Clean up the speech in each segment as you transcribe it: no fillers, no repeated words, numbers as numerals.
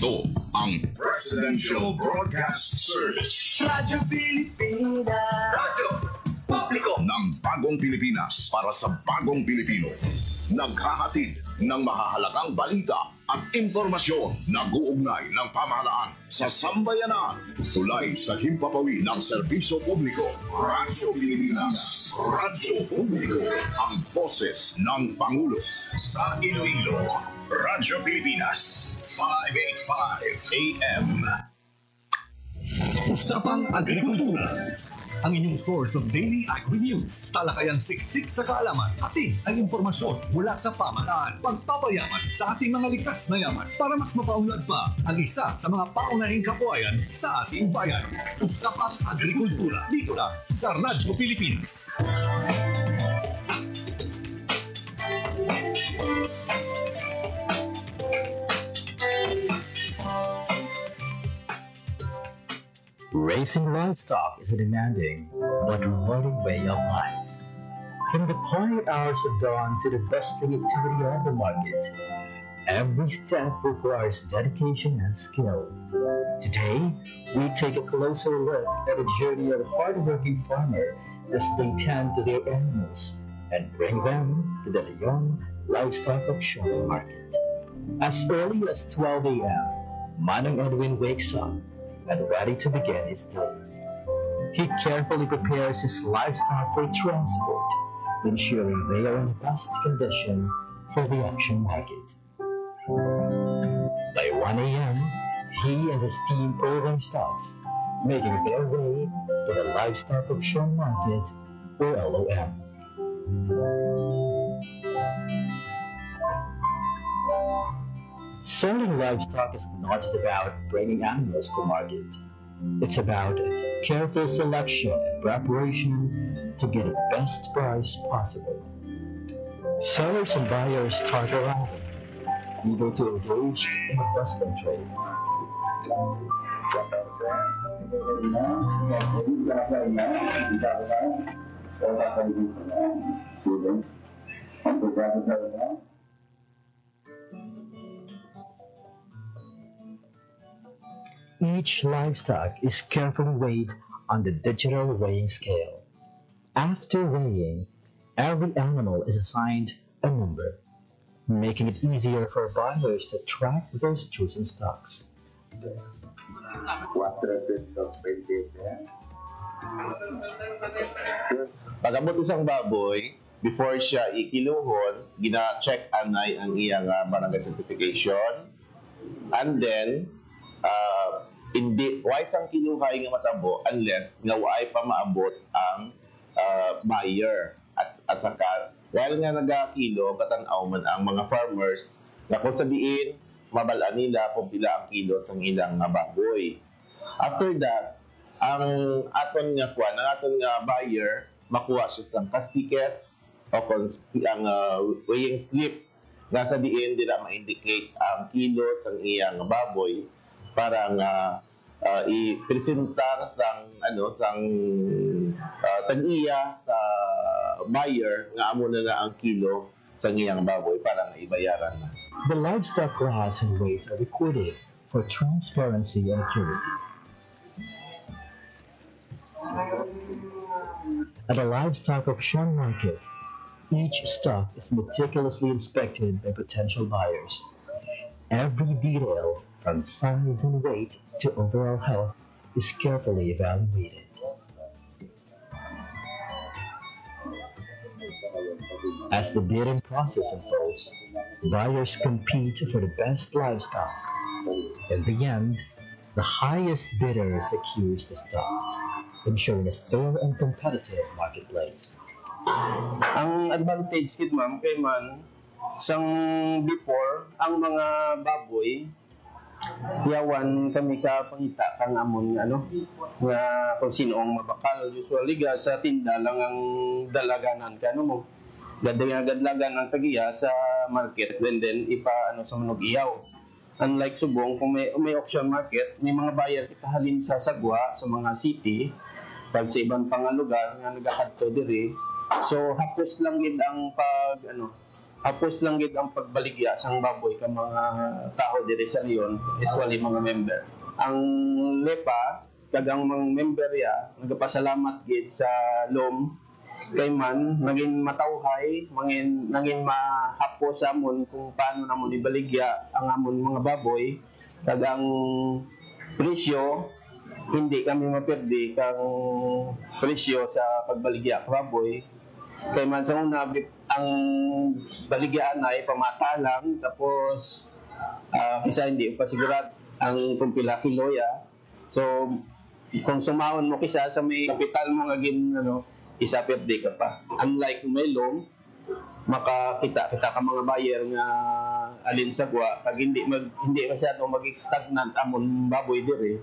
Ito ang Presidential Broadcast Service. Radyo Pilipinas. Radyo Publiko ng Bagong Pilipinas para sa Bagong Pilipino. Naghahatid ng mahahalagang balita at impormasyon na guugnay ng pamahalaan sa sambayanan. Tulay sa himpapawid ng serbisyo publiko. Radyo Pilipinas. Radyo Publiko. Ang boses ng Pangulo. Sa Iloilo, Radyo Pilipinas. 585 AM. Usapang Agrikultura. Ang inyong source of daily agri-news. Talakayang siksik sa kaalaman. Ating ang impormasyon mula sa pamahalaan. Pagpapayaman sa ating mga likas na yaman para mas mapaunlad pa ang isa sa mga paunahing kabuhayan sa ating bayan. Usapang Agrikultura. Dito lang sa Radyo Pilipinas. Raising livestock is a demanding but rewarding way of life. From the quiet hours of dawn to the bustling activity on the market, every step requires dedication and skill. Today, we take a closer look at the journey of a hardworking farmer as they tend to their animals and bring them to the Leon Livestock Auction Market. As early as 12 a.m., Manong Edwin wakes up and ready to begin his day. He carefully prepares his livestock for transport, ensuring they are in the best condition for the auction market. By 1 a.m., he and his team pull their stocks, making their way to the Livestock Auction Market, or LOM. Selling livestock is not just about bringing animals to market. It's about careful selection and preparation to get the best price possible. Sellers and buyers start arriving, eager to engage in the bustling trade. Each livestock is carefully weighed on the digital weighing scale. After weighing, every animal is assigned a number, making it easier for buyers to track their chosen stocks. Pag-abot isang baboy, before siya ikiluhon, gina-check anay ang iyang barangay certification, and then hindi wise ang kinuhay nga matabo unless nga waay pa maabot ang buyer at saka while nga nagakilo katanaw man ang mga farmers na kung sabihin mabalaan nila kung pila ang kilos ang ilang baboy. After that, ang aton nga kuan, ang aton nga buyer makuha siya sa cash tickets o kung ang weighing slip nga sa diin dila ma-indicate ang kilos ang iyang baboy para nga i-presentar sang tag-iya sa buyer nga amo na ang kilo sa iyang baboy para nga ibayaran na. The livestock class and weight are recorded for transparency and accuracy. At a livestock auction market, each stock is meticulously inspected by potential buyers. Every detail, from size and weight to overall health, is carefully evaluated. As the bidding process unfolds, buyers compete for the best livestock. In the end, the highest bidder secures the stock, ensuring a fair and competitive marketplace. Ang advantage kid ma'am kay man sang before ang mga baboy yawan kami ka pangita kang amon nga kung sino ang mabakal usually ga sa tinda lang ang dalaganan ka mo gadlagan ang tagiya sa market and then ipa sa manog iyaw. Unlike subong kung may auction market may mga buyer kita halin sa sagwa sa mga city pag sa ibang lugar nga nagakadto diri So hapos lang gid ang hapos lang gid ang pagbaligya sang baboy ka mga tao diri sa Leon, usually mga member. Ang LEPA kag ang mga member ya nagapasalamat gid sa LOM kay man naging matawhay, naging mahapos sa amon kung paano namon ibaligya ang amon mga baboy kag ang presyo hindi kami mapirdi kang presyo sa pagbaligya sa baboy. Kay man sa una, ang baligyaan ay pamata lang, tapos isa hindi pa sigurad ang kung pila kilo ya. So, kung sumahon mo kisa sa may kapital mo agin isa pirdi ka pa. Unlike may loan, makakita kita ka mga buyer nga alin sa gwa, pag hindi masyadong mag-stagnant amon baboy diri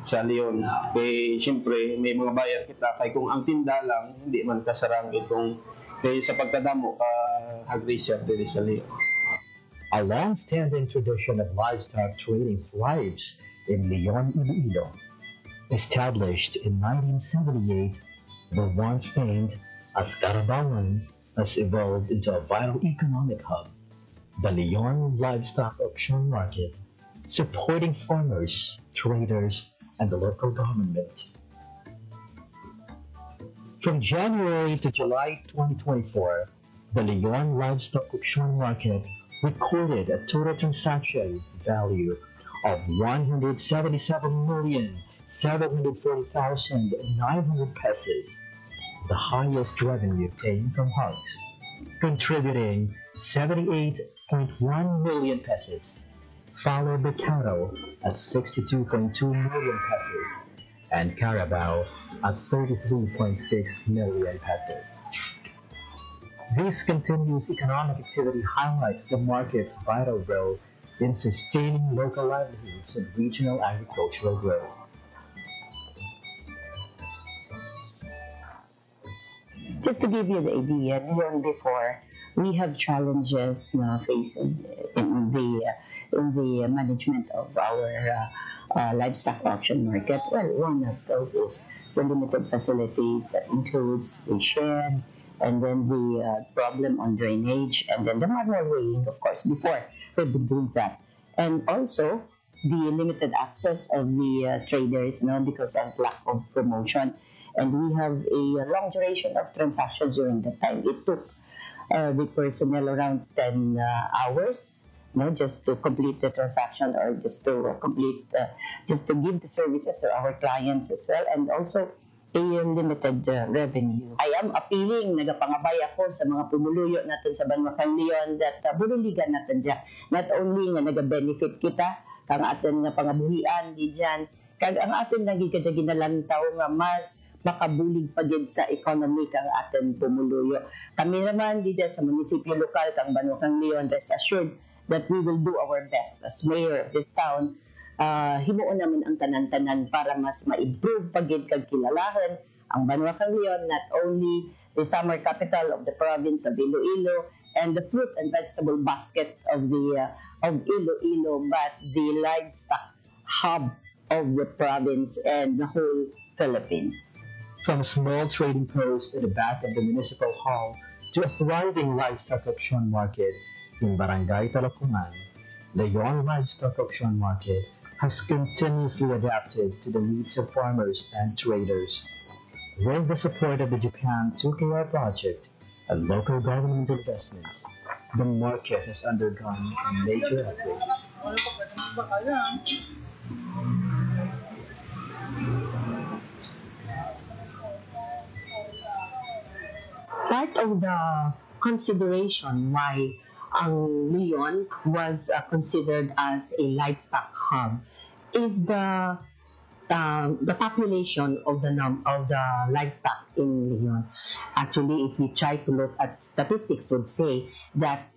sa Leon. Kaya siyempre may mga buyer kita kay kung ang tinda lang hindi man kasarang itong kay sa pagkadamo ka aggressive diri sa Leon. A long-standing tradition of livestock trading thrives in Leon, Iloilo. Established in 1978, the once named as Carabawan has evolved into a vital economic hub, the Leon Livestock Auction Market, supporting farmers, traders, and the local government. From January to July 2024, the Leon Livestock Auction Market recorded a total transaction value of 177,740,900 pesos, the highest revenue came from hogs, contributing 78.1 million pesos, followed by cattle at 62.2 million pesos, and carabao at 33.6 million pesos. This continuous economic activity highlights the market's vital role in sustaining local livelihoods and regional agricultural growth. Just to give you the idea, even before, we have challenges na facing in the management of our livestock auction market. Well, one of those is the limited facilities that includes the shed, and then the problem on drainage, and then the manual weighing, of course, before we've been doing that. And also, the limited access of the traders, because of lack of promotion. And we have a long duration of transactions during that time. It took the personnel around 10 hours, just to complete the transaction, or just to just to give the services to our clients as well, and also a limited revenue. I am appealing, nagapangabay ako sa mga pumuluyo natin sa Banwakang Leon that buruligan natin dyan. Not only nga nag-benefit kita, kang atin nga pangabuhian di dyan, kag ang atin nagigada ginalantaw nga mas makabulig pa din sa economy kang atin pumuluyo. Kami naman di dyan sa munisipyo lokal kang Banwakang Leon, rest assured that we will do our best as mayor of this town. Himuon naman ang tanan-tanan para mas ma-improve pagid kag kilalahan ang Banwakang Leon, not only the summer capital of the province of Iloilo and the fruit and vegetable basket of the of Iloilo, but the livestock hub of the province and the whole Philippines. From a small trading post at the back of the municipal hall to a thriving livestock auction market in Barangay Talapungan, the Leon Livestock Auction Market has continuously adapted to the needs of farmers and traders. With the support of the Japan 2KR project and local government investments, the market has undergone major upgrades. Part of the consideration why ang Leon was considered as a livestock hub is the population of the livestock in Leon. Actually, if you try to look at statistics, would say that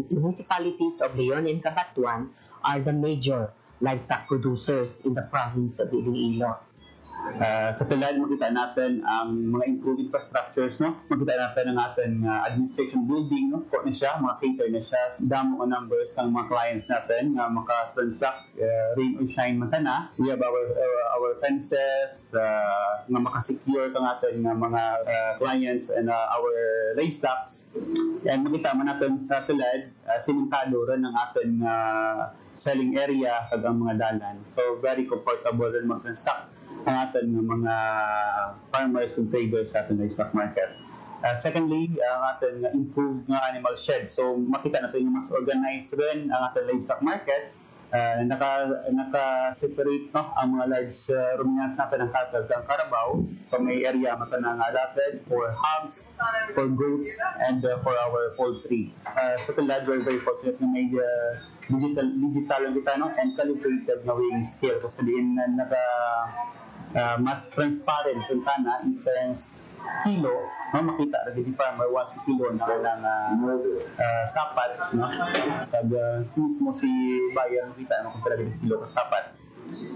municipalities of Leon and Cabatuan are the major livestock producers in the province of Iloilo. Sa tulad, makita natin ang mga improved infrastructures, no? Makita natin ang ating administration building, no? Kung na siya, mga cater na siya. Damo ang numbers ng mga clients natin nga makaslansak, rain or shine man na. We have our fences, nga makasecure kang ating mga clients and our livestocks. And makita man natin sa tulad, simentado rin ang ating selling area kag ang mga dalan. So very comfortable rin mag-transact ang ating mga farmers and traders sa ating livestock market. Secondly, ang ating improved nga animal shed. So makita natin yung mas organized rin ang ating livestock market. Naka-separate no, ang mga large ruminants natin ng cattle ng Carabao. So may area mata na allotted for hogs, for goats, and for our poultry. Sa tulad, we're very fortunate na may digital ang kita, no, and calibrated na weighing scale. Kasi diin na mas transparent yung tana in terms kilo, no, makita rin di farmer once kilo na sapat, no, kag mismo si buyer makita ano kung talaga kilo ka sapat.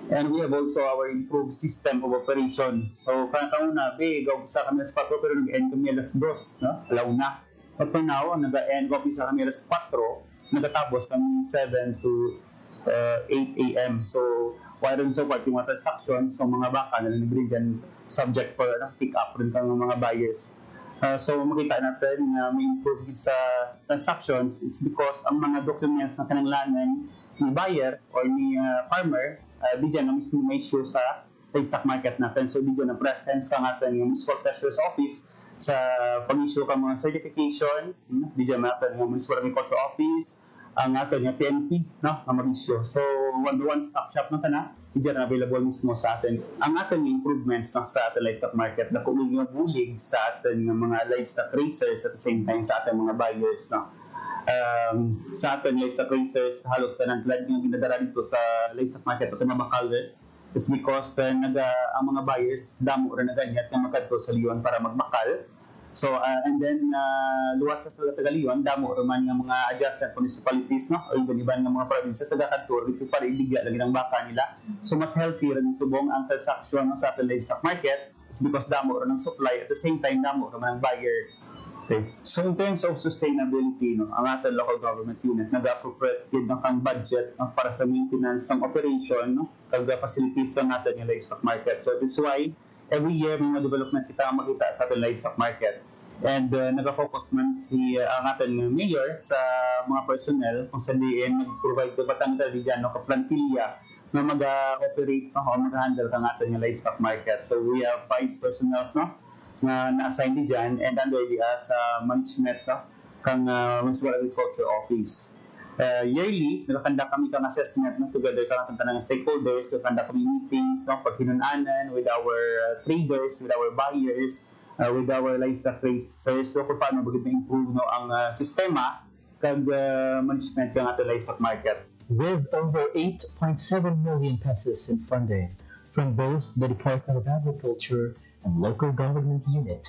And we have also our improved system of operation. So kauna gaw sa kami sa 4 pero nag-end kami alas 2, no, alaw na. But for now nag-end kami sa kami alas 4, nagatapos kami 7 to 8 a.m. So wire so part yung mga transaction, so mga baka na nag-bring dyan subject for pick up rin kang mga buyers. So makita natin na may improvement sa transactions. It's because ang mga documents na kinanglangan ni buyer or ni farmer, di dyan na mismo may issue sa livestock market natin. So di dyan na presence ka natin yung Municipal Treasurer's Office sa pag-issue ka mga certification, di dyan natin yung Municipal Agriculture Office, ang atin yung PNP, no, na mag-issue. So, one-stop shop na na, diyan available mismo sa atin. Ang atin yung improvements no, sa ating livestock market na kung yung bulig sa atin ng mga livestock raisers at the same time sa ating mga buyers. No. Sa ating livestock raisers, halos ka ng glad yung ginadara dito sa livestock market at nabakal. It's because ang mga buyers, damo rin na ganyan at makadto sa Leon para magbakal. So, and then, luwas sa Tagalion, damo naman ng mga adjacent municipalities, no? O iban-iban ng mga provinces sa Gakantor, dito para iligya lagi ng baka nila. So, mas healthy rin subong ang transaction no, sa ating livestock market. It's because damo rin ng supply, at the same time, damo naman ng buyer. Okay. So, in terms of sustainability, no, ang ating local government unit, nag-appropriated ng kang budget no, para sa maintenance ng operation, no, kag-facilities lang natin yung livestock market. So, this is why, every year may mga development kita makita sa ating livestock market. And nag-focus man ang ating mayor sa mga personnel kung saan diin nag-provide ko batang ito dyan no, ka-plantilla na mag-operate no, o mag-handle kang ating livestock market. So we have 5 personnels no, na-assign dyan and under sa management no, kang Municipal Agriculture Office. Yearly, nakakanda kami kang assessment no, together kang ating tanang stakeholders, nakakanda kami meetings, no, paghinunanan with our traders, with our buyers, with our livestock raisers, so kung paano bagay na-improve no, ang sistema kag management ng ating livestock market. With over 8.7 million pesos in funding from both the Department of Agriculture and local government unit,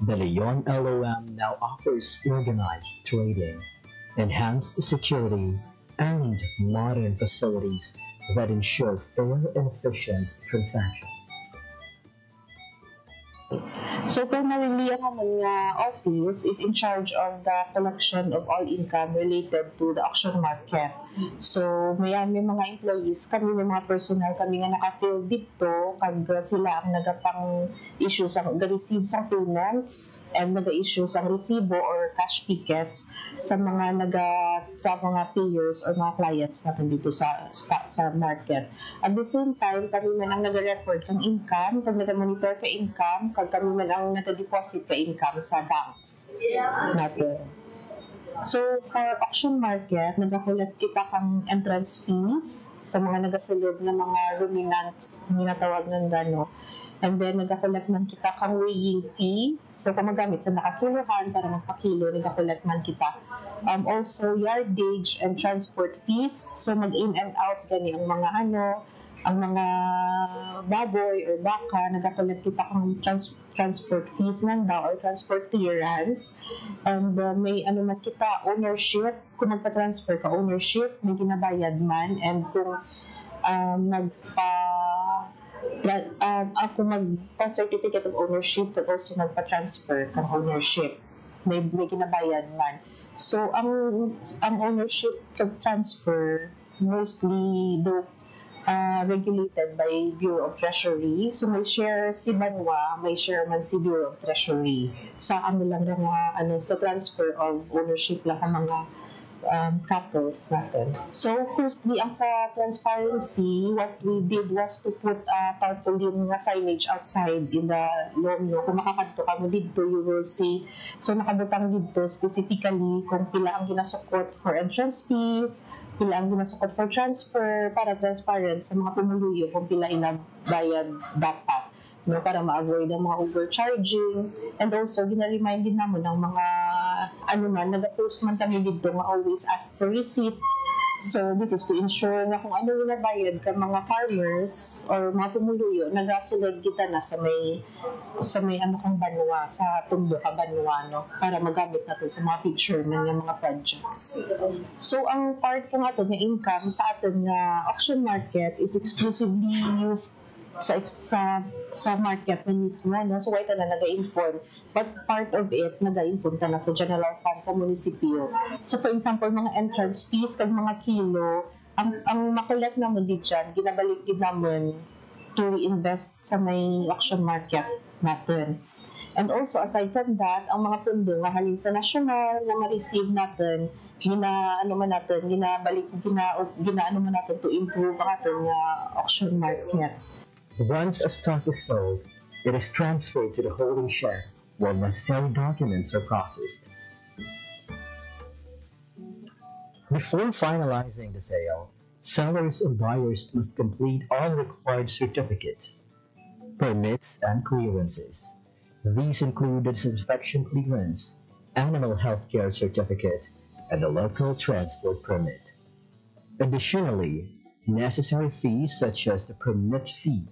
the Leon LOM now offers organized trading, enhanced security, and modern facilities that ensure fair and efficient transactions. So primarily, ang among office is in charge of the collection of all income related to the auction market. So may mga employees, kami may mga personnel kami nga naka-fill dito, kag sila ang nagapang issue sa receive sa payments and naga-issue sa resibo or cash tickets sa mga payers or mga clients natin dito sa market. At the same time, kami man ang nag-record ng income, kag nag-monitor ka income, kag kami man ang nag-deposit ka income sa banks natin. So, for auction market, nag-collect kita kang entrance fees sa mga nagasulod na mga ruminants, minatawag ng gano. And then, nag-collect man kita kang weighing fee. So, kung magamit sa nakakiluhan para magpakilo, nag-collect man kita. Also, yardage and transport fees. So, mag-in and out gani ang mga ang mga baboy or baka, nag-collect kita kang transport fees nanda or transport clearance. And may man kita, ownership. Kung magpa-transfer ka, ownership, may ginabayad man. And kung ako magpa-certificate of ownership but also magpa-transfer ng ownership. May ginabayad man. So, ang ownership of transfer mostly regulated by Bureau of Treasury. So, may share si Banwa, may share man si Bureau of Treasury. Sa sa transfer of ownership lang ang mga couples natin. So, firstly, ang sa transparency, what we did was to put tarpaulin nga signage outside in the loan. Kung makakadto ka mo dito, you will see. So, nakabutang dito specifically kung pila ang ginasukot for entrance fees, pila ang ginasukot for transfer, para transparent sa mga pumuluyo kung pila inabayad dapat. Para ma-avoid ang mga overcharging. And also, ginaremind din naman ng mga nag-post man kami dito nga always ask for receipt. So, this is to ensure na kung ano yung nabayad ka mga farmers or mga pumuluyo, nagasulod kita na sa may kang banwa, sa tundo ka banwa, no? Para magamit natin sa mga feature ng mga projects. So, ang part po nga ito na income sa atin na auction market is exclusively used sa market na mismo, no? So, why na nag-inform? But part of it, nag-inform ta na sa general fund sa munisipyo. So, for example, mga entrance fees, kag mga kilo, ang makulat naman din dyan, ginabalik din naman to reinvest sa may auction market natin. And also, aside from that, ang mga pundo nga halin sa national na ma-receive natin, ginaano man natin to improve ang ating auction market. Once a stock is sold, it is transferred to the holding share while necessary documents are processed. Before finalizing the sale, sellers and buyers must complete all required certificates, permits, and clearances. These include the disinfection clearance, animal health care certificate, and the local transport permit. Additionally, necessary fees such as the permit fee,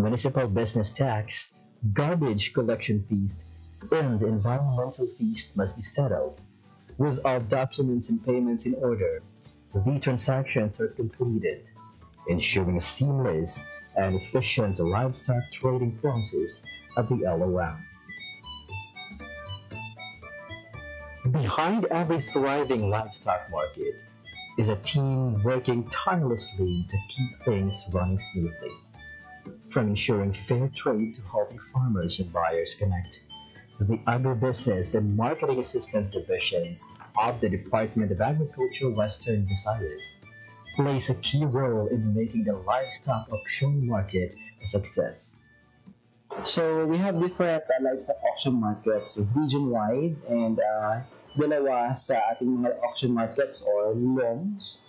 municipal business tax, garbage collection fees, and environmental fees must be settled. With all documents and payments in order, the transactions are completed, ensuring a seamless and efficient livestock trading process of the LOM. Behind every thriving livestock market is a team working tirelessly to keep things running smoothly. From ensuring fair trade to helping farmers and buyers connect, the Agribusiness and Marketing Assistance Division of the Department of Agriculture Western Visayas plays a key role in making the livestock auction market a success. So, we have different livestock auction markets region-wide and dalawa sa ating mga auction markets or LOMs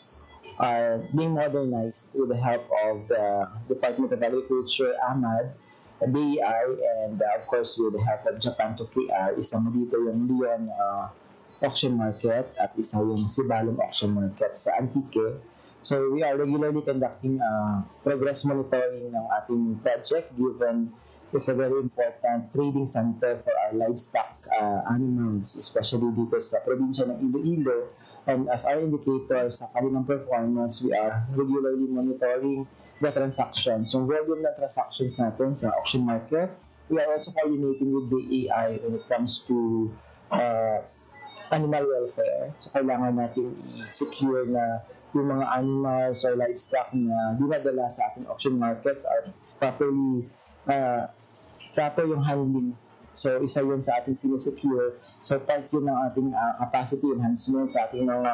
are being modernized with the help of the Department of Agriculture, AMAD, BEI, and of course with the help of Japan to KR. Isa mo dito yung Leon auction market at isa yung Sibalom auction market sa Antique. So we are regularly conducting progress monitoring ng ating project given it's a very important trading center for our livestock animals, especially dito sa probinsya ng Iloilo. And as our indicator sa kanilang performance, we are regularly monitoring the transactions. So, volume ng transactions natin sa auction market. We are also coordinating with the AI when it comes to animal welfare. So, kailangan natin i-secure na yung mga animals or livestock na dinadala sa ating auction markets are properly proper yung handling. So, isa yun sa ating sinusecure. So, part yun ng ating capacity enhancement sa ating mga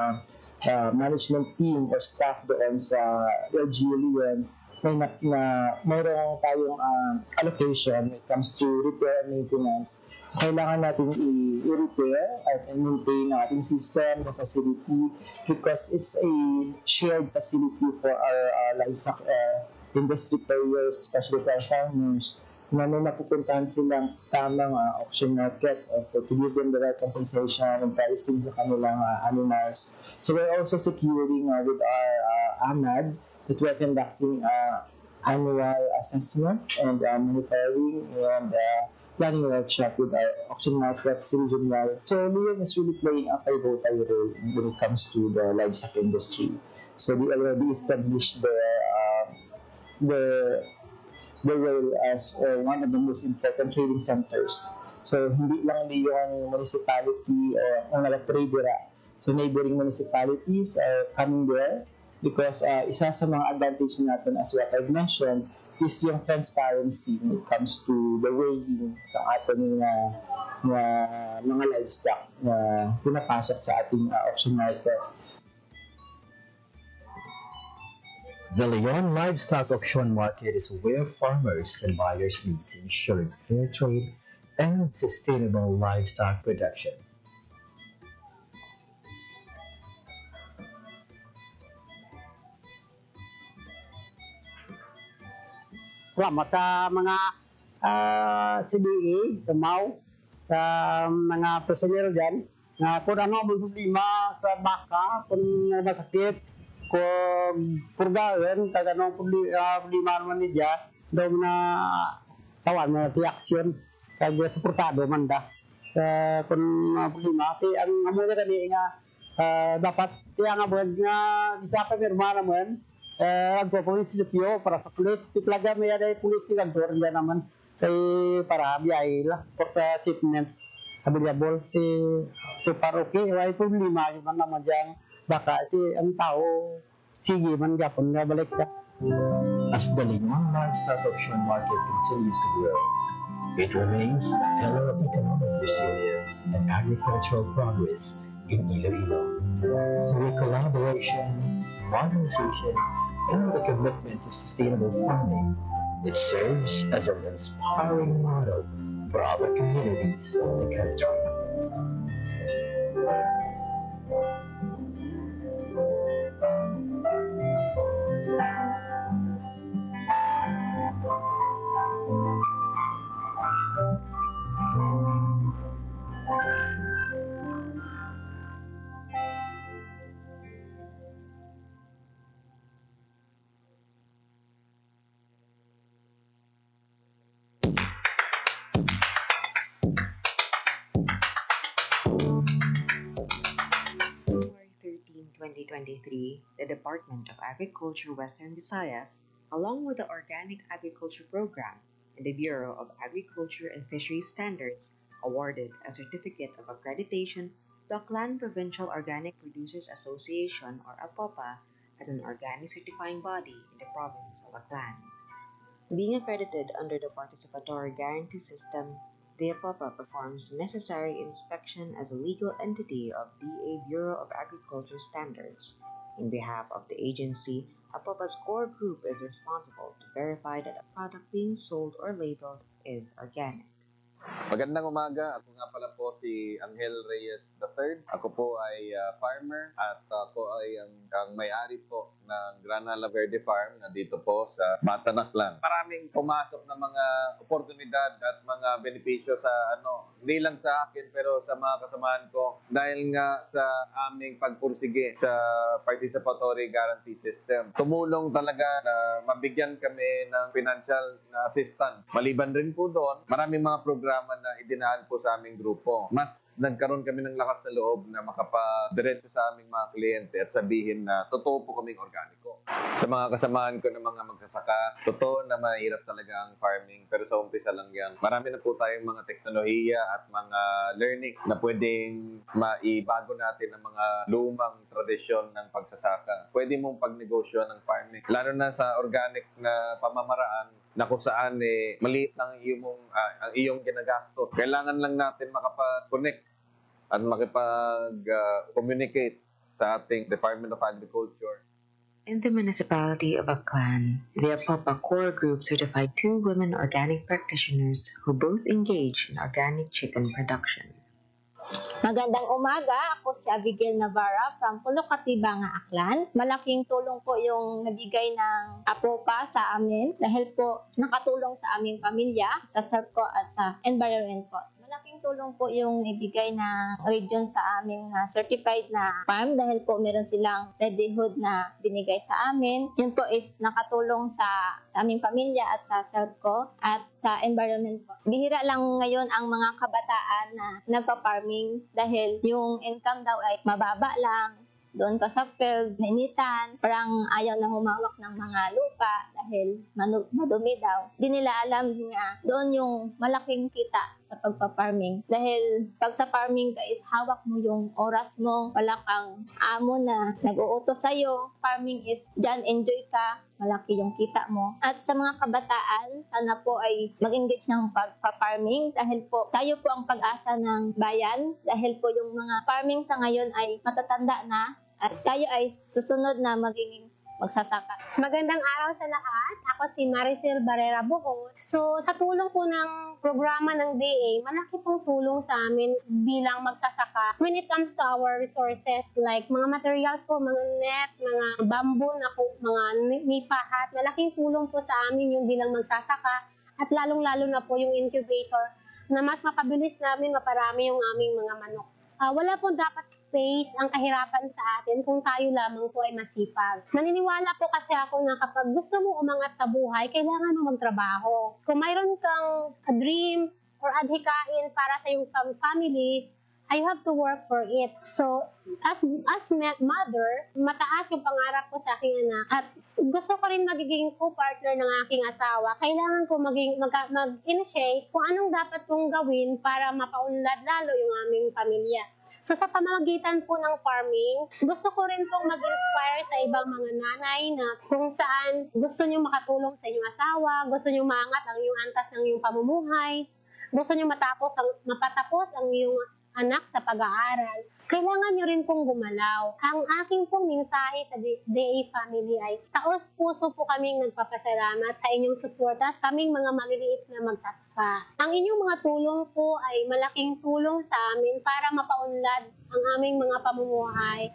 management team or staff doon sa LGU Leon. Mayroon tayong allocation when it comes to repair and maintenance. So, kailangan natin i-repair at maintain ang ating system, the facility, because it's a shared facility for our livestock industry players, especially for our farmers, na may napupuntahan silang tamang auction market to give them the right compensation and pricing sa kanilang animals. So we're also securing with our AMAD that we're conducting annual assessment and monitoring and planning workshop with our auction markets regional. So Leon is really playing a pivotal role when it comes to the livestock industry. So we already established the the role as one of the most important trading centers. So hindi lang yung municipality o ang nag-trade dira. So neighboring municipalities are coming there because isa sa mga advantage natin as what I've mentioned is yung transparency when it comes to the weighing sa ating mga livestock na pinapasok sa ating auction markets. The Leon Livestock Auction Market is where farmers and buyers meet, ensuring fair trade and sustainable livestock production. Salamat sa mga CBA, sa MAU, sa mga personero dyan, na kung ano ang problema sa baka, kung masakit, kung purgawin, kag anong problema naman niya, daw na tawan mo, ti-action, kag suportado man da. Kung problema, ang amo na kani nga, dapat tiya nga buwan nga, isa pa mirma naman, nagpo-police sipyo para sa police, pitlaga may aday police ni kantor niya naman, kay para biyay lah, for shipment, available, super okay, wala problema, man naman dyan, baka ang tao, sige man gapon nga balik ka. As the Leon Livestock Auction Market continues to grow, it remains a pillar of economic resilience and agricultural progress in Iloilo. Through collaboration, modernization, and the commitment to sustainable farming, it serves as an inspiring model for other communities in the country. January 13, 2023, the Department of Agriculture Western Visayas, along with the Organic Agriculture Program and the Bureau of Agriculture and Fisheries Standards, awarded a certificate of accreditation to Aklan Provincial Organic Producers Association or APOPA as an organic certifying body in the province of Aklan. Being accredited under the Participatory Guarantee System, the APOPA performs necessary inspection as a legal entity of DA Bureau of Agriculture Standards. In behalf of the agency, APOPA's core group is responsible to verify that a product being sold or labeled is organic. Magandang umaga. Ako nga pala po si Angel Reyes III. Ako po ay farmer at ako ay ang may-ari po ng Granada Verde Farm na dito po sa Batanaklan. Maraming pumasok na mga oportunidad at mga benepisyo sa hindi lang sa akin pero sa mga kasamahan ko dahil nga sa aming pagpursige sa Participatory Guarantee System. Tumulong talaga na mabigyan kami ng financial na assistance. Maliban rin po doon, maraming mga programa na idinaan po sa aming grupo. Mas nagkaroon kami ng lakas na loob na makapadiretso sa aming mga kliyente at sabihin na totoo po kaming organiko. Sa mga kasamahan ko ng mga magsasaka, totoo na mahirap talaga ang farming pero sa umpisa lang yan. Marami na po tayong mga teknolohiya at mga learning na pwedeng maibago natin ng mga lumang tradisyon ng pagsasaka. Pwede mong pagnegosyo ng farming. Lalo na sa organic na pamamaraan na kung saan maliit lang ang iyong ginagastos. Kailangan lang natin makapag-connect at makipag-communicate sa ating Department of Agriculture. In the municipality of Aklan, the APOPA core group certified 2 women organic practitioners who both engage in organic chicken production. Magandang umaga, ako si Abigail Navarra from Pulo Katibanga, Aklan. Malaking tulong po yung nabigay ng APOPA sa amin dahil po nakatulong sa aming pamilya, sa self ko at sa environment po. Malaking tulong po yung ibigay ng region sa aming certified na farm dahil po meron silang livelihood na binigay sa amin. Yun po is nakatulong sa aming pamilya at sa self ko at sa environment po. Bihira lang ngayon ang mga kabataan na nagpa-farming dahil yung income daw ay mababa lang. doon ka sa field, ninitan, parang ayaw na humawak ng mga lupa dahil madumi daw. Di nila alam nga doon yung malaking kita sa pagpa-farming. Dahil pag sa farming ka is hawak mo yung oras mo, wala kang amo na nag-uutos sa'yo. Farming is dyan, enjoy ka, malaki yung kita mo. At sa mga kabataan, sana po ay mag-engage ng pagpa-farming dahil po tayo po ang pag-asa ng bayan dahil po yung mga farming sa ngayon ay matatanda na at tayo ay susunod na magiging magsasaka. Magandang araw sa lahat. Ako si Maricel Barrera Buhos. So, sa tulong po ng programa ng DA, malaki pong tulong sa amin bilang magsasaka when it comes to our resources like mga materials po, mga net, mga bamboo, mga nipahat. Malaking tulong po sa amin yung bilang magsasaka at lalong-lalo na po yung incubator na mas mapabilis namin maparami yung aming mga manok. Wala po dapat space ang kahirapan sa atin kung tayo lamang po ay masipag. Naniniwala po kasi ako na kapag gusto mo umangat sa buhay, kailangan mo magtrabaho. Kung mayroon kang dream or adhikain para sa iyong family, I have to work for it. So, as mother, mataas yung pangarap ko sa aking anak at gusto ko rin magiging co-partner ng aking asawa. Kailangan ko mag-initiate kung anong dapat kong gawin para mapaunlad lalo yung aming pamilya. So, sa pamamagitan po ng farming, gusto ko rin pong mag-inspire sa ibang mga nanay na kung saan gusto nyo makatulong sa inyong asawa, gusto nyo maangat ang iyong antas ng iyong pamumuhay, gusto nyo mapatapos ang iyong anak sa pag-aaral, kailangan nyo rin pong gumalaw. Ang aking pong mensahe sa DA family ay taos-puso po kaming nagpapasalamat sa inyong suportas, kaming mga maliliit na magsasaka. Ang inyong mga tulong po ay malaking tulong sa amin para mapaunlad ang aming mga pamumuhay.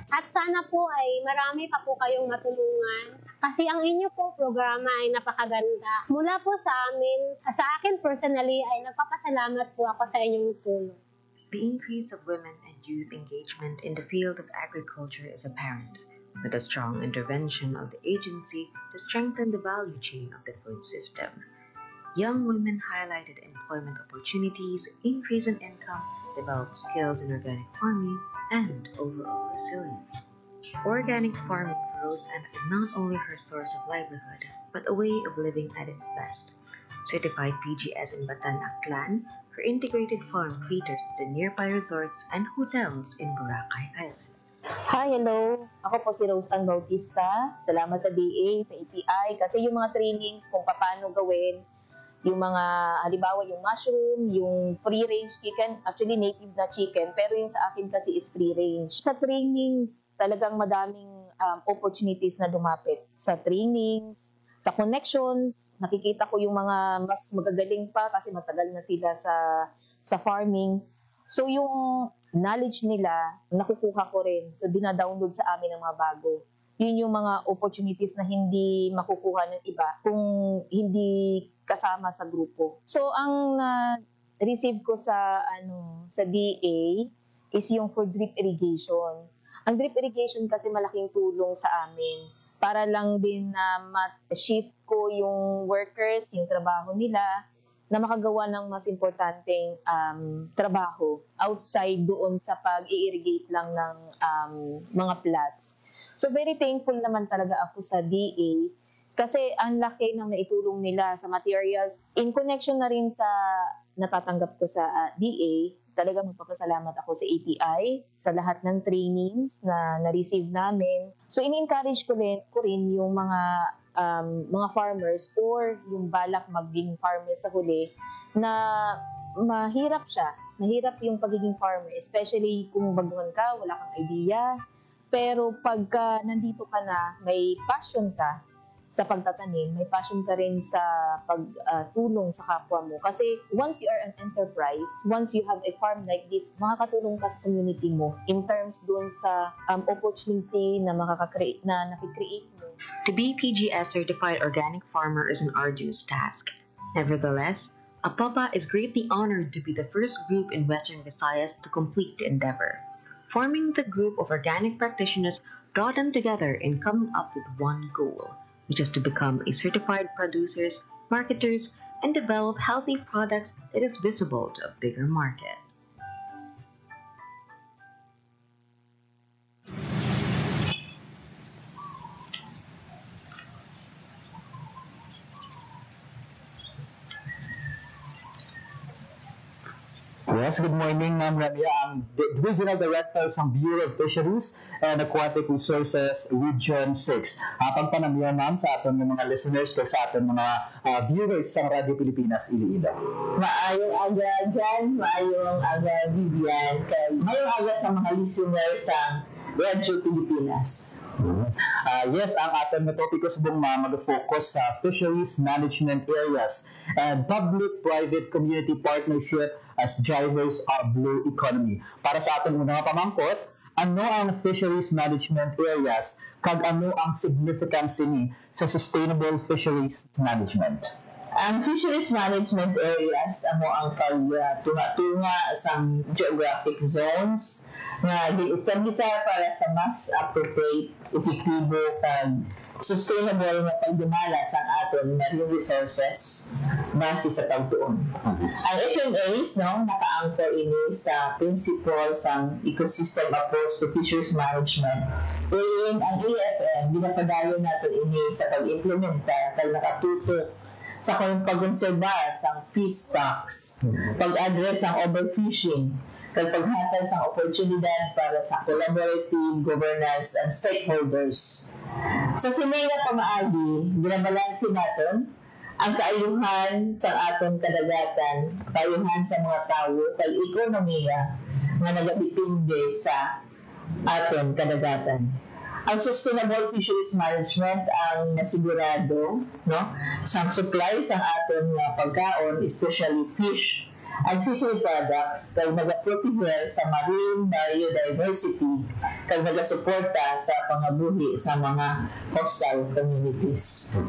At sana po ay marami pa po kayong matulungan kasi ang inyo pong programa ay napakaganda. Mula po sa akin personally ay nagpapasalamat po ako sa inyong tulong. The increase of women and youth engagement in the field of agriculture is apparent, with a strong intervention of the agency to strengthen the value chain of the food system. Young women highlighted employment opportunities, increase in income, developed skills in organic farming, and overall resilience. Organic farming for Rosanna is not only her source of livelihood, but a way of living at its best. Certified PGS in Batan Aklan, her integrated farm caters to the nearby resorts and hotels in Boracay Island. Hi, hello. Ako po si Rose Ann Bautista. Salamat sa DA, sa ATI, kasi yung mga trainings kung paano gawin, yung mga, halimbawa yung mushroom, yung free-range chicken, actually native na chicken, pero yung sa akin kasi is free-range. Sa trainings, talagang madaming opportunities na lumapit. Sa trainings, sa connections, nakikita ko yung mga mas magagaling pa kasi matagal na sila sa farming. So yung knowledge nila, nakukuha ko rin. So dina-download sa amin ng mga bago. Yun yung mga opportunities na hindi makukuha ng iba kung hindi kasama sa grupo. So ang receive ko sa DA is yung for drip irrigation. Ang drip irrigation kasi malaking tulong sa amin para lang din na ma-shift ko yung workers, yung trabaho nila, na makagawa ng mas importanteng trabaho outside doon sa pag-i-irrigate lang ng mga plots. So very thankful naman talaga ako sa DA kasi ang laki ng naitulong nila sa materials. In connection na rin sa natatanggap ko sa DA, talagang magpapasalamat ako sa ATI, sa lahat ng trainings na na-receive namin. So, ini-encourage ko rin yung mga farmers or yung balak maging farmers sa huli na mahirap siya. Mahirap yung pagiging farmer, especially kung baguhan ka, wala kang idea. Pero pagka nandito ka na, may passion ka sa pagtatanim, may passion ka rin sa pagtulong sa kapwa mo. Kasi once you are an enterprise, once you have a farm like this, makakatulong ka sa community mo in terms dun sa opportunity na nakikreate mo. To be PGS certified organic farmer is an arduous task. Nevertheless, APOPA is greatly honored to be the first group in Western Visayas to complete the endeavor. Forming the group of organic practitioners brought them together in coming up with one goal, which is to become a certified producers, marketers, and develop healthy products that is visible to a bigger market. Yes, good morning, Ma'am Ramia. Ang Regional Director sa Bureau of Fisheries and Aquatic Resources Region 6. Pagpanamya, ma'am, sa aton ng mga listeners kag sa aton mga viewers sa Radio Pilipinas, Iloilo. Maayong aga dyan, maayong aga Vivian, maayong aga sa mga listeners sa Radio Pilipinas. Yes, ang aton na topiko sa buong mag-focus sa fisheries management areas and public-private community partnership as drivers of blue economy. Para sa aton mga pamangkot, ano ang fisheries management areas kag ano ang significance ni sa sustainable fisheries management? Ang fisheries management areas amo ang pagtunga-tunga sa geographic zones na gi-establish para sa mas appropriate, epektibo kag sustainable na pagdumala sa aton marine resources base sa pagtuon. Ang FMAs naka-anchor ini sa principles ng ecosystem approach to fisheries management. Wherein ang EFM ginapadayon nato ini sa pag-implementa kag nakatutok sa pag-conservar sa fish stocks, pag-address ang overfishing, kag paghatag sa oportunidad para sa collaborative governance and stakeholders. Sa sinay na pamaagi, ginabalansin naton ang kaayuhan sa atong kadagatan, kaayuhan sa mga tao, kag ekonomiya nga nagabipindi sa aton kadagatan. Ang sustainable fisheries management ang nasigurado sa supply sa aton pagkaon, especially fish and fishery products, kag nagaproteger sa marine biodiversity, kag nagasuporta sa pangabuhi sa mga coastal communities.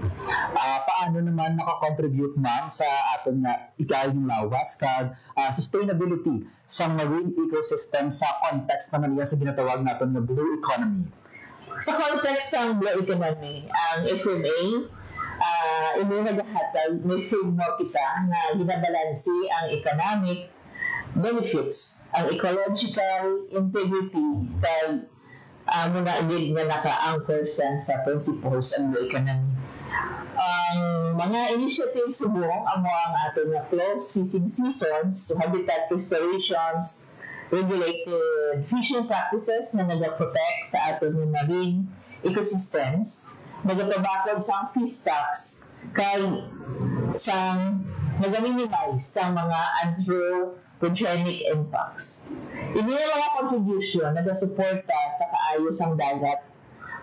Paano naman nakakontribute, ma'am, sa aton nga ikayong lawas kag sustainability sa marine ecosystem sa context naman niya sa ginatawag naton nga blue economy? Sa context ng blue economy, ang FMA ini naghahatag, may framework kita na ginabalansi ang economic benefits, ang ecological integrity, kag muna gid nga naka-anchor sa principles ng blue economy. Ang mga initiatives subong amo ang aton nga closed fishing seasons, habitat restorations, regulated fishing practices na nag-protect sa aton ng marine ecosystems, nagpabakod sa fish stocks, kay sa nag-minimize sa mga anthropogenic impacts. Ini mga contribution nagasuporta sa kaayos ang dagat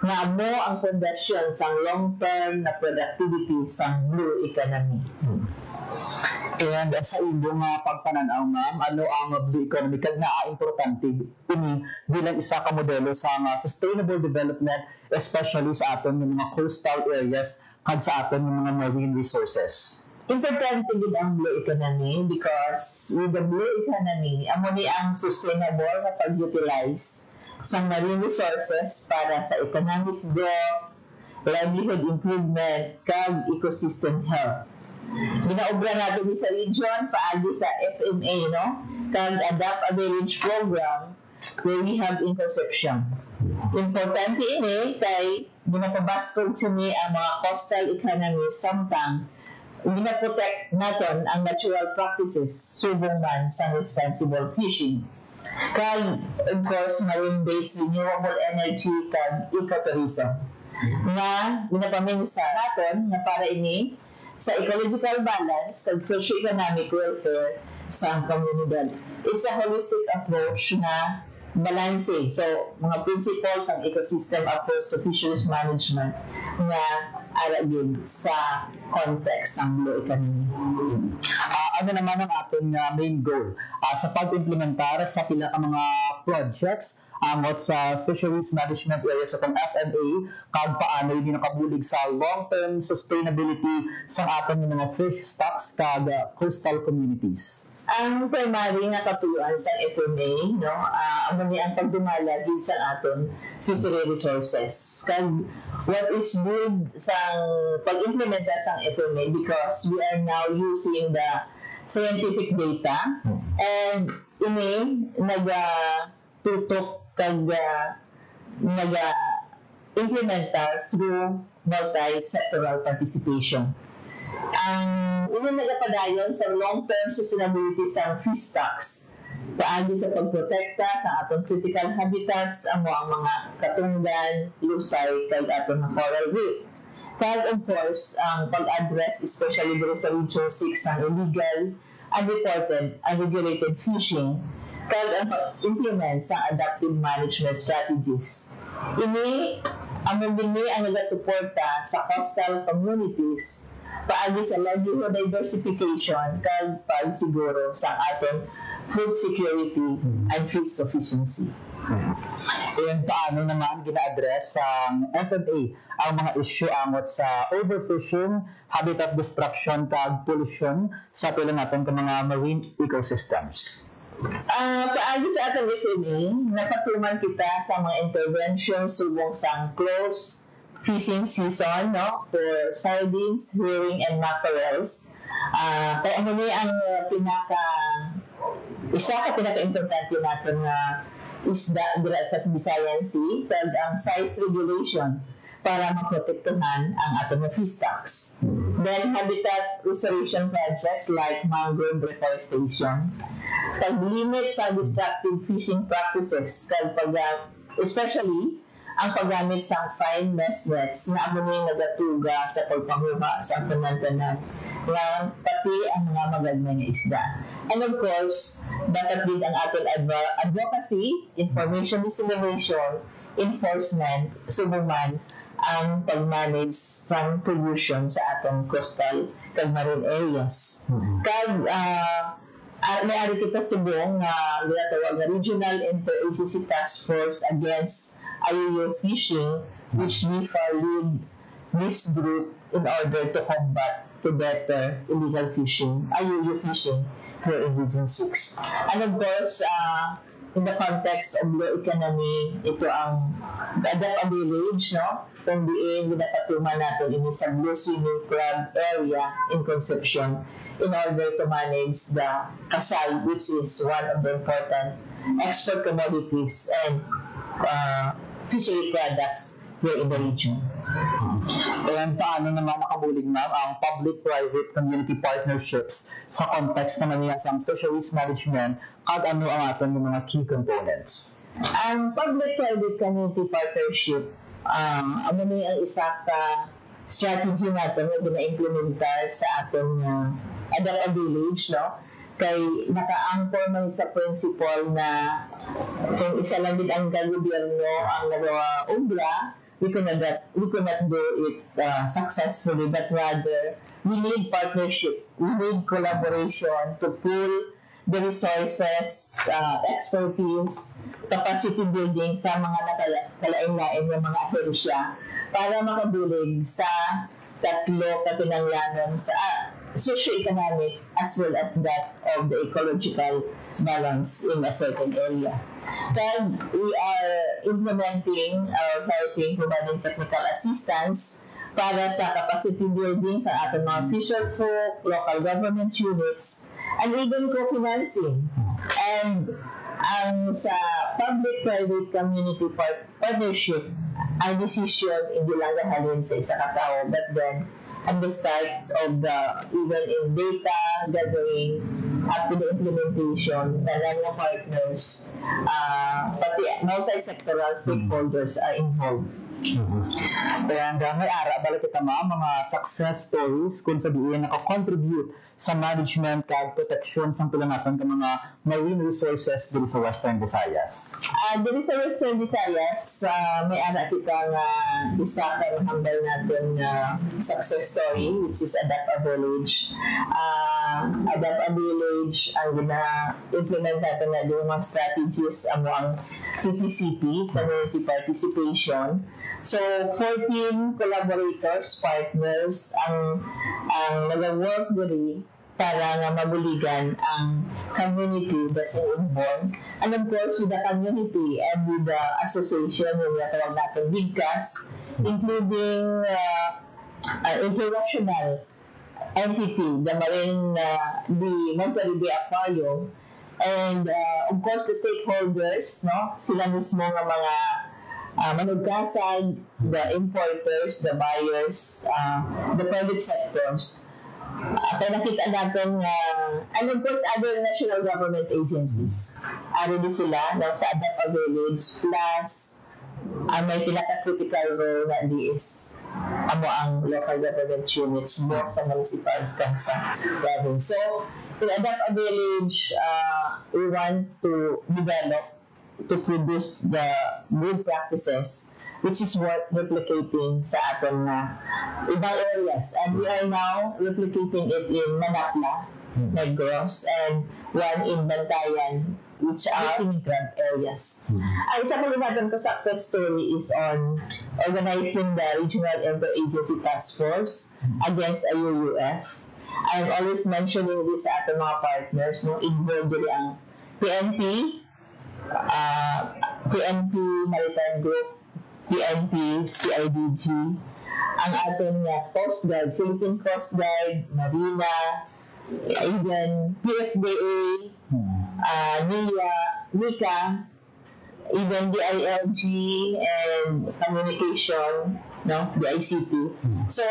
nga amo ang pundasyon sa long-term na productivity sa blue economy. And sa inyong pagpananaw, ma'am, ano ang blue economy kag importante ini bilang isa ka modelo sa sustainable development, especially sa aton ng mga coastal areas kag sa aton ng mga marine resources? Importante din ang blue economy because with the blue economy, amo ni ang sustainable na pag-utilize sa marine resources para sa economic growth, livelihood improvement, kag ecosystem health. Ginaobra natin sa region paagi sa FMA, kag Adapt a Village program where we have in conception. Importante ini kay ginapabaskog sini ang mga coastal economy samtang ginaprotect naton ang natural practices subong man sa responsible fishing. Kag of course marine-based renewable energy kag ecotourism na ginapaminsa naton nga para ini sa ecological balance kag socio-economic welfare sa komunidad. It's a holistic approach na balancing. So, mga principles ang ecosystem approach to fisheries management nga ara yun sa context ng blue economy. Ano naman ang ating main goal sa pag-implementar sa pila ka mga projects angot sa fisheries management area sa FMA kag paano hindi nakabulig sa long-term sustainability sa ating mga fish stocks kag coastal communities? Ang primary nga katuyuan sa FMA, amo ni ang pagdumala gid sa aton fishery resources. Kag what is good sa pag-implementa sa FMA because we are now using the scientific data and ini nagatutok kag nag-implementa through multi-sectoral participation. Ang nagapadayon sa long-term sustainability sa fish stocks paagi sa pagprotekta sa atong critical habitats amo ang mga katunggan, lusay kag atong mga coral reef. Kag of course, ang pag-address especially diri sa Region 6 ang illegal, unreported, unregulated fishing kag ang pag-implement sa adaptive management strategies. Ini ang nagasuporta sa coastal communities paagi sa livelihood diversification kag pagsiguro sa atong food security and food sufficiency. And paano naman gina-address ang FMA ang mga issue angot sa overfishing, habitat destruction kag pollution sa pila natin ka mga marine ecosystems? Paagi sa atong FMA, napatuman kita sa mga interventions subong sa close fishing season, no, for sardines, herring, and mackerels. Kaya ano ang pinaka-importante natin nga isda dira sa Visayan Sea kag ang size regulation para maprotektuhan ang atong fish stocks. Then habitat restoration projects like mangrove reforestation, pag-limit sa destructive fishing practices kag especially ang paggamit sa fine mesh nets na amo ni nagatuga sa pagpanguha sa tanan-tanan nga pati ang mga magagmay nga isda. And of course, dapat din ang ating advocacy, information dissemination, enforcement, subuman ang pag-manage sa pollution sa atong coastal kag marine areas. Kag may-ari kita subong nga ginatawag na Regional Interagency Task Force Against IUU Fishing, which NIFA lead this group in order to combat to better illegal fishing, IUU fishing here in Region 6. And of course, in the context of blue economy, ito ang Adapt a Village, no? Kung diin, ginapatuman natin ini sa Blue Swimming Club area in Concepcion in order to manage the kasal, which is one of the important export commodities and fishery products here in the region. And paano naman nakabulig ma'am ang public-private community partnerships sa context naman niya sa fisheries management at ano ang aton yung mga key components? Ang public-private community partnership, ano niya ang isa ka strategy natin na gina-implementar sa atong Adapt a Village, no? Kay naka-anchor man sa principle na kung isa lang din ang gobyerno ang nagawa obra, we cannot do it successfully, but rather we need partnership, we need collaboration to pool the resources, expertise, capacity building sa mga nakalain-lain ng mga ahensya para makabulig sa tatlo katinanglanon sa socio-economic as well as that of the ecological balance in a certain area. Then we are implementing or helping providing technical assistance para sa capacity building sa ating mga fisher folk, local government units, and even co-financing. And ang sa public-private community partnership, ang decision hindi lang gahalin sa isa katao, but then at the start of the even in data gathering up to the implementation, tanan ng partners, pati multi-sectoral stakeholders are involved. And may ara bala kita mga success stories kung sabihin naka-contribute sa management kag protection sa pinangatan ka mga marine resources dito sa Western Visayas. Dito sa Western Visayas, may ara kita nga isa ka hambal natin success story, which is Adapt a Village. Adapt a Village ang gina-implement natin na yung mga strategies among PPCP, Community Participation. So, 14 collaborators, partners, ang nag-work diri para nga mabuligan ang community that's involved. And of course, with the community and with the association yung natawag natin BIGCAS, including international entity, the Marine, the Monterrey Bay Aquarium, and of course, the stakeholders, no? Sila mismo nga mga manugkasag, the importers, the buyers, the private sectors, kaya nakita natin nga, and of course, other national government agencies. Ano din sila, no, sa Adapt a Village, plus, ang may pinaka-critical role na di is ang local government units, both sa municipalities kang sa province. So, in Adapt a Village, we want to develop, to produce the good practices, which is what replicating sa ating ibang areas. And we are now replicating it in Manapla, Negros, and one in Bantayan, which are immigrant areas. Ang isa po natin ko success story is on organizing the Regional Interagency Task Force against IUUF. I'm always mentioning this sa ating mga partners, no, involved din ang PNP, PNP Maritime Group, PNP, CIDG, ang ating Coast Guard, Philippine Coast Guard, Marina, even PFDA, NIA, NICA, even the ILG and communication, no, the ICT. So,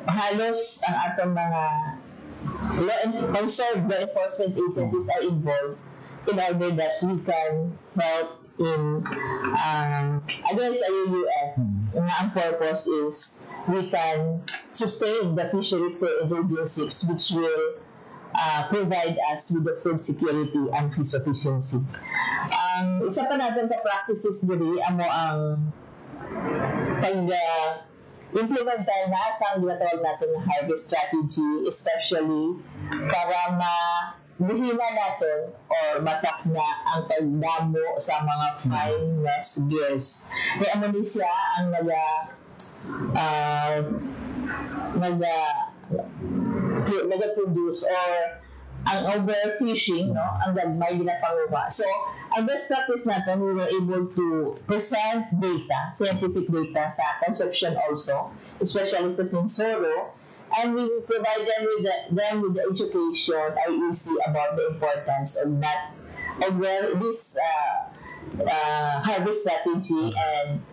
halos ang atong mga concerned law enforcement agencies are involved in order that we can help in against IUUF. Ang purpose is we can sustain the fisheries emergencies, which will provide us with the food security and food sufficiency. Isa pa natin ka-practices diri amo ang pag-implementar na sa ginatawag natin na harvest strategy, especially para buhina natin or matak na ang pagdamo sa mga fine mesh gears. Kaya ano siya ang nag-produce or ang overfishing, no, ang gagmay ginapanguha. So, ang best practice natin, we were able to present data, scientific data sa consumption also, especially sa Sinsoro, and we will provide them with the education, IEC, about the importance of this harvest strategy, and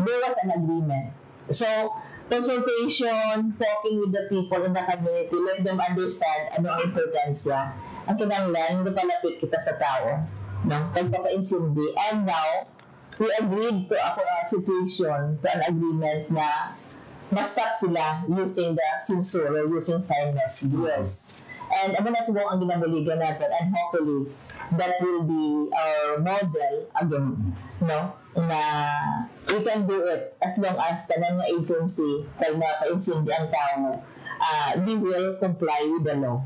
there was an agreement. So, consultation, talking with the people in the community, let them understand ano ang importansya. Ang kinanglan, palapit kita sa tao, no? Pagpapa-insindi. And now, we agreed to a situation, to an agreement na ma-stop sila using the Sinsoro, using fine mesh gears. And ano na siguro ang ginabaligan natin, and hopefully, that will be our model again, no? Na we can do it as long as tanan nga agency pag mapa-insindi ang tao, we will comply with the law.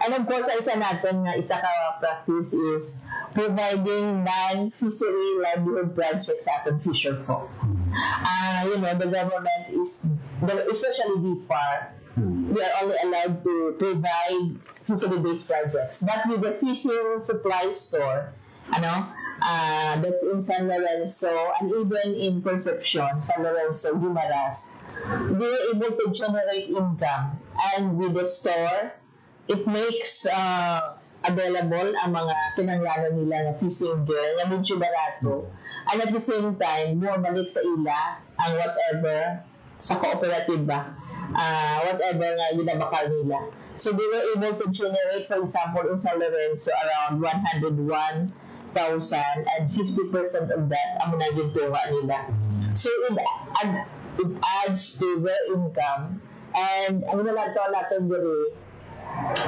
And of course, isa natin nga isa ka practice is providing non-fishery livelihood projects sa ating fisher folk. You know, the government is, especially DFAR, we are only allowed to provide fishery-based projects. But with the fishing supply store, that's in San Lorenzo and even in Concepcion, San Lorenzo, Guimaras, they were able to generate income. And with the store, it makes available ang mga kinanglano nila na fishing gear na medyo barato. And at the same time, bumabalik sa ila ang whatever sa cooperative ba, whatever nga ginabakal nila. So they were able to generate, for example, in San Lorenzo, around 101,000, and 50% of that ang naging tuwa nila. So it adds to their income, and ang nalato natin diri,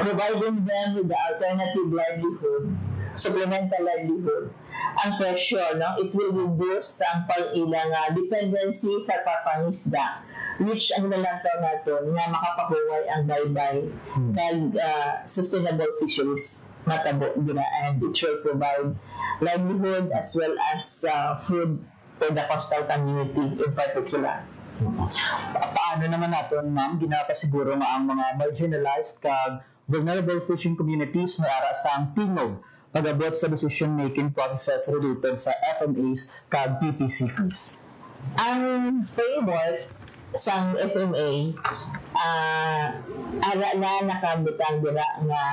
providing them with the alternative livelihood, supplemental livelihood. Ang pressure, no, it will reduce ang pag-ilang dependency sa papangisda, which ang nalantaw natin nga makapahuway ang baybay kag sustainable fisheries matabo gina, and it will provide livelihood as well as food for the coastal community in particular. Paano naman natin, ma'am, ginapasiguro nga ang mga marginalized kag vulnerable fishing communities na ara sa ang tingog pag-abot sa decision-making processes related sa FMAs kag PPCPs? Ang framework sa FMA, ara na nakabutang dira nga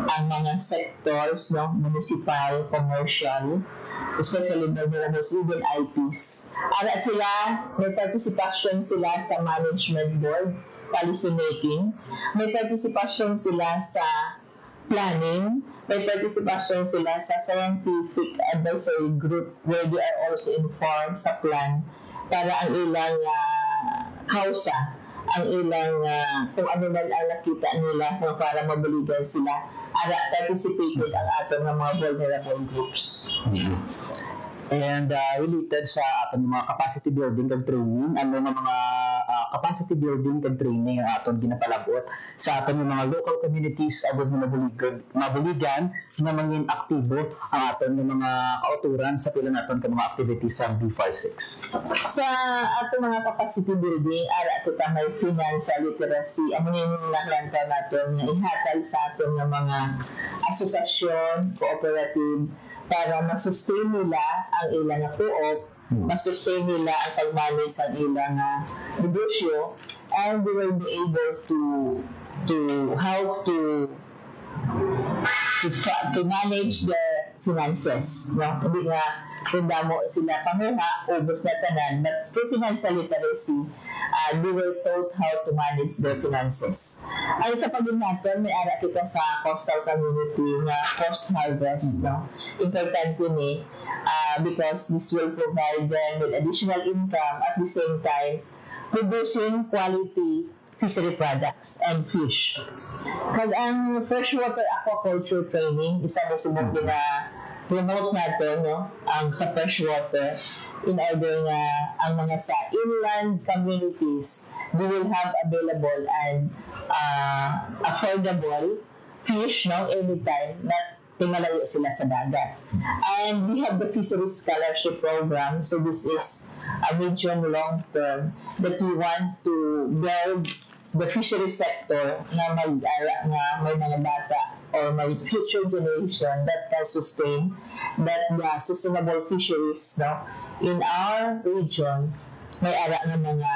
ang mga sectors, no, municipal, commercial, especially vulnerable, even IPs. Ara sila, may participation sila sa management board policy making, may participation sila sa planning, may participation sila sa scientific advisory group where they are also informed sa plan para ang ilang kausa, ang ilang kung ano man ang nakita nila para mabaligan sila, participated ang atong mga vulnerable groups. And related sa aton mga capacity building and training, ano nga mga capacity building and training ang aton ginapalabot sa aton mga local communities abot nga mabuligan na mangin aktibo ang aton mga kauturan sa pila naton ka mga activities sa B46. Sa aton mga capacity building, ara kita may financial literacy, amo yung naklanta natin nga ihatag sa aton mga asosasyon, cooperative, para masustain nila ang ilang co-op, masustain nila ang pag-manage ang ilang negosyo, and they will be able to how to manage their finances. No? Hindi nga kung damo sila panguha, ubos na tanan, but through financial literacy, they were taught how to manage their finances. Ay sa pagin natin, may ara kita sa coastal community na post-harvest. No? Importante ni because this will provide them with additional income at the same time producing quality fishery products and fish. Kag ang freshwater aquaculture training, isa na subok na promote natin, no? Ang sa freshwater in order nga ang mga sa inland communities, they will have available and affordable fish, no? Anytime, not timalayo sila sa dagat. And we have the fisheries scholarship program, so this is a medium long term that we want to build the fishery sector na may mga bata or may future generation that can sustain that the sustainable fisheries, no, in our region. May ara ng mga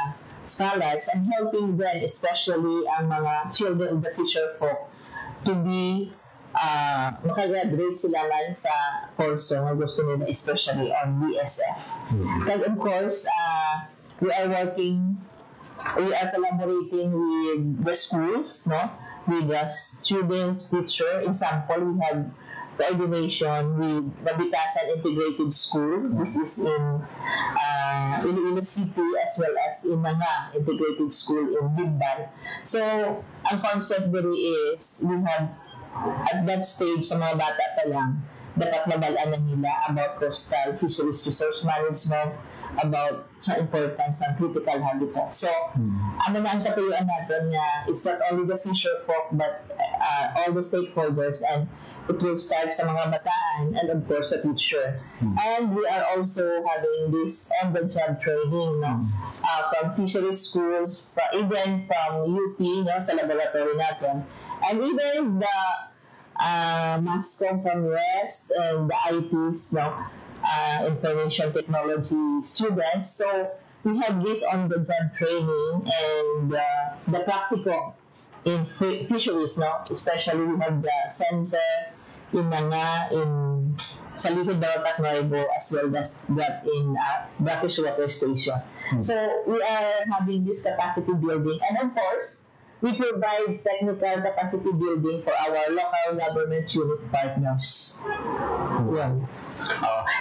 scholars and helping them, especially ang mga children of the fisher folk, to be makagraduate sila lang sa kurso na gusto nila, especially on BSF. And of course, we are collaborating with the schools, no, with the students, teacher. Example, we have coordination with Mabitasan Integrated School. This is in Iloilo City as well as in Nanga Integrated School in Bimban. So, ang concept really is we have at that stage sa mga bata pa lang, dapat mabalaan na nila about coastal fisheries resource management, about sa importance ng critical habitat. So, ano na ang katuyuan natin nga, it's not only the fisher folk but all the stakeholders, and it will start sa mga bataan and of course sa teacher. And we are also having this on-the-job training, no? From fisheries schools, even from UP, no, sa laboratory natin, and even the MASCOM from West and the ITs, no, information technology students. So we have this on-the-job training and the practical in fisheries, no? Especially we have the center in Nanga, in sa Likod Baratak Nuevo, as well as that in Brackish Water Station. So we are having this capacity building, and of course we provide technical capacity building for our local government unit partners. Yeah.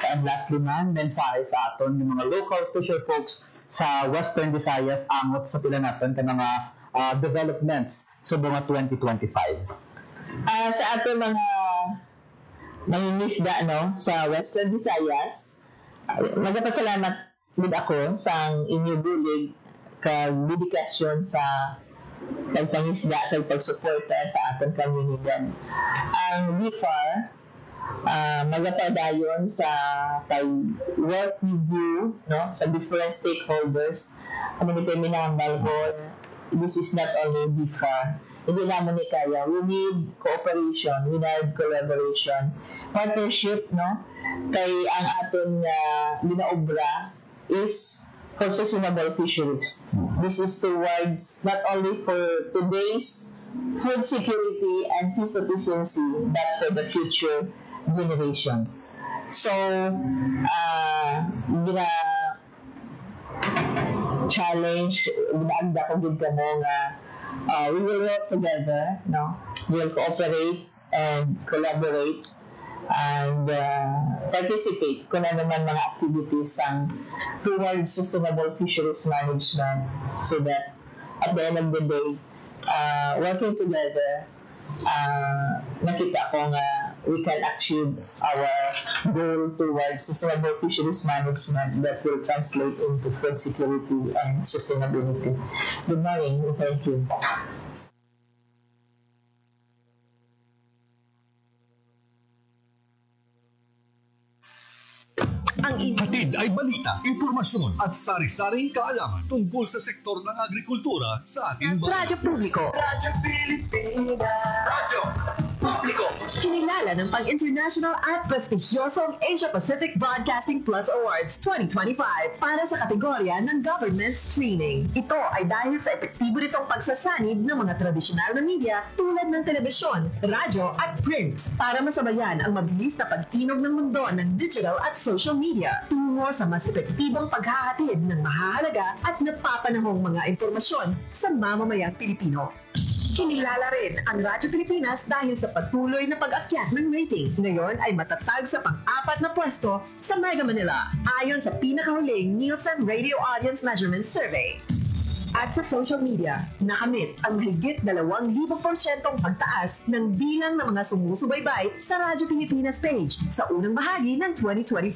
And lastly man, mensahe sa aton ng mga local fisher folks sa Western Visayas angot sa pila naton ka mga developments sa mga 2025. Sa ating mga mangingisda, no, sa Western Visayas, magpasalamat din ako sa inyong bulig kag dedikasyon sa pagpangisda kag pagsuporta sa ating komunidad. Ang BIFAR magpadayon sa pag-work with you, no, sa different stakeholders. Kami ni Peminambal ko, this is not only BIFAR. Hindi naman ni kaya. We need cooperation, we need collaboration, partnership, no? Kay ang ating ginaobra is for sustainable fisheries. This is towards not only for today's food security and fish sufficiency, but for the future generation. So, challenge, ginaanda ko din ka mo nga We will work together, no? We'll cooperate and collaborate and participate kung ano man mga activities ang towards sustainable fisheries management, so that at the end of the day, working together, nakita ko nga we can achieve our goal towards sustainable fisheries management that will translate into food security and sustainability. Good morning. Thank you. Ang hatid ay balita, impormasyon at sari-saring kaalaman tungkol sa sektor ng agrikultura sa ating bayan. Radyo Publiko. Radyo Pilipinas. Radyo Publiko. Kinilala ng pang-international at prestigyosong Asia Pacific Broadcasting Plus Awards 2025 para sa kategorya ng Government Streaming. Ito ay dahil sa epektibo nitong pagsasanib ng mga tradisyonal na media tulad ng telebisyon, radyo at print para masabayan ang mabilis na pag-inog ng mundo ng digital at social media tungo sa mas epektibong paghahatid ng mahahalaga at napapanahong mga impormasyon sa mamamayang Pilipino. Kinilala rin ang Radyo Pilipinas dahil sa patuloy na pag-akyat ng rating. Ngayon ay matatag sa pang-4 na pwesto sa Mega Manila ayon sa pinakahuling Nielsen Radio Audience Measurement Survey. At sa social media, nakamit ang mahigit 2,000% pagtaas ng bilang ng mga sumusubaybay sa Radyo Pilipinas page sa unang bahagi ng 2025.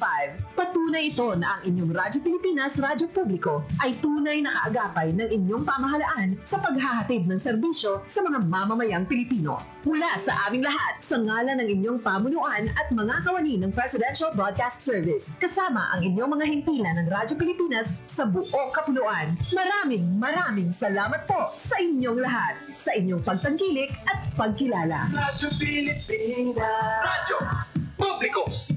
Patunay ito na ang inyong Radyo Pilipinas Radyo Publiko ay tunay na kaagapay ng inyong pamahalaan sa paghahatid ng serbisyo sa mga mamamayang Pilipino. Mula sa aming lahat, sa ngalan ng inyong pamunuan at mga kawani ng Presidential Broadcast Service, kasama ang inyong mga himpilan ng Radyo Pilipinas sa buong kapuluan. Maraming salamat po sa inyong lahat, sa inyong pagtangkilik at pagkilala. Radyo Pilipinas. Radyo Publiko.